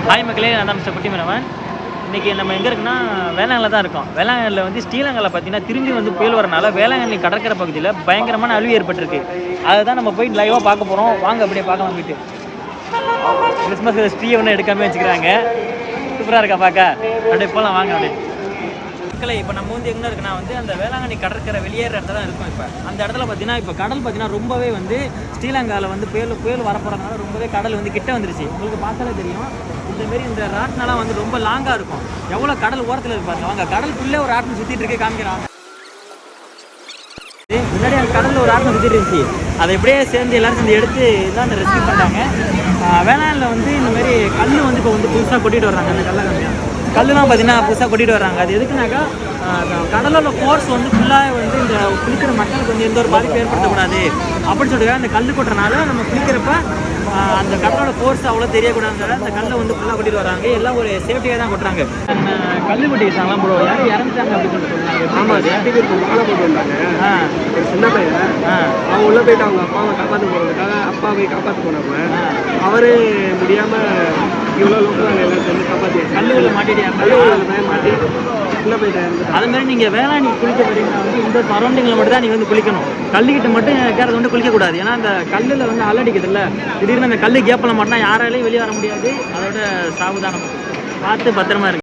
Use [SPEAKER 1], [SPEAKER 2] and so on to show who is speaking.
[SPEAKER 1] Hi மக்களே, நான் தான் மிஸ்டர் குட்டிமரவன். இன்றைக்கி நம்ம எங்கே இருக்குன்னா வேளாங்கண்ணில் தான் இருக்கோம். வேளாங்கண்ணியில் வந்து ஸ்ரீலங்காவில் பார்த்தீங்கன்னா திரும்பி வந்து புயல் வரனால வேளாங்கண்ணி கடற்கரை பகுதியில் பயங்கரமான அழிவு ஏற்பட்டிருக்கு. அதை தான் நம்ம போய் லைவாக பார்க்க போகிறோம். வாங்க அப்படியே பார்க்கலாம். போயிட்டு கிறிஸ்மஸ் ட்ரீ ஒன்றும் எடுக்காமல் வச்சுக்கிறாங்க. சூப்பராக இருக்கா பார்க்க. அப்படியே போகலாம் வாங்க. அப்படியே மக்களை இப்போ நம்ம வந்து எங்கே இருக்குன்னா வந்து அந்த வேளாங்கண்ணி கடற்கரை வெளியேற இடத்துல தான் இருக்கும். இப்போ அந்த இடத்துல பார்த்தீங்கன்னா இப்போ கடல் பார்த்தீங்கன்னா ரொம்பவே வந்து ஸ்ரீலங்காவில் வந்து புயல் வரப்போகிறதுனால ரொம்பவே கடல் வந்து கிட்ட வந்துருச்சு. உங்களுக்கு பார்த்தாலே தெரியும். இந்தமாரி இந்த ராட்னெலாம் வந்து ரொம்ப லாங்காக இருக்கும். எவ்வளோ கடல் ஓரத்தில் இருப்பாங்க. வாங்க கடலுக்குள்ளே ஒரு ஆட்டம் சுற்றிட்டு இருக்கே காமிக்கிறாங்க. முன்னாடி அந்த கடலில் ஒரு ஆட்டம் சுற்றிட்டு இருந்துச்சு. அதை எப்படியே சேர்ந்து எல்லாரும் சேர்ந்து எடுத்து தான் அந்த ரெஸ்கியூ பண்ணாங்க. வேளாண்ல வந்து இந்தமாரி கல் வந்து இப்போ வந்து புதுசாக கொட்டிட்டு வர்றாங்க. அந்த கல்லை கம்மியாக கல்லுலாம் பார்த்தீங்கன்னா புதுசாக கொட்டிட்டு வர்றாங்க. அது எதுக்குனாக்கா கடலோட ஃபோர்ஸ் வந்து ஃபுல்லாக வந்து இந்த குளிக்கிற மக்களுக்கு வந்து எந்த ஒரு பாதிப்பு ஏற்படுத்தக்கூடாது அப்படின்னு சொல்லிட்டு அந்த கல் கொட்டுறனால நம்ம குளிக்கிறப்ப அந்த கடலோட ஃபோர்ஸ் அவ்வளோ தெரியக்கூடாதுங்கிற அந்த கல்லை வந்து ஃபுல்லாக கொட்டிட்டு வராங்க. எல்லாம் ஒரு சேஃப்டியாக தான் கொட்டுறாங்க. கல் கொட்டி வச்சாங்களாம் ப்ரோ, யாரும் இறந்துட்டாங்க அப்படின்னு சொல்லிட்டு சொன்னாங்க.
[SPEAKER 2] ஆமாம், சேஃப்டிக்கு மாலை போட்டு வந்தாங்க. ஒரு சின்ன பையன் அவங்க உள்ளே போயிட்டு அவங்க அப்பாவை காப்பாற்ற போகிறதுக்காக அப்பா போய் காப்பாற்ற போனப்ப அவரே முடியாமல் இவ்வளோ லோக்கல் நாங்கள் எல்லாம் சேர்ந்து காப்பாற்றி
[SPEAKER 1] கல்லுகளில் மாட்டிட்டு
[SPEAKER 2] மாட்டி உள்ளே போயிட்டேன்.
[SPEAKER 1] அதுமாதிரி நீங்கள் வேளாண் குளிக்க போறீங்கன்னா வந்து இந்த சரௌண்டிங்கில் மட்டும் தான் நீங்கள் வந்து குளிக்கணும். கல்லுக்கிட்ட மட்டும் கேரளை வந்து குளிக்கக்கூடாது. ஏன்னா அந்த கல்லில் வந்து அலடிக்குது இல்லை, திடீர்னு அந்த கல் கேப்பில் மட்டும்னா யாராலையும் வெளியே வர முடியாது. அதோட சாவதானம் பார்த்து பத்திரமா இருக்கு.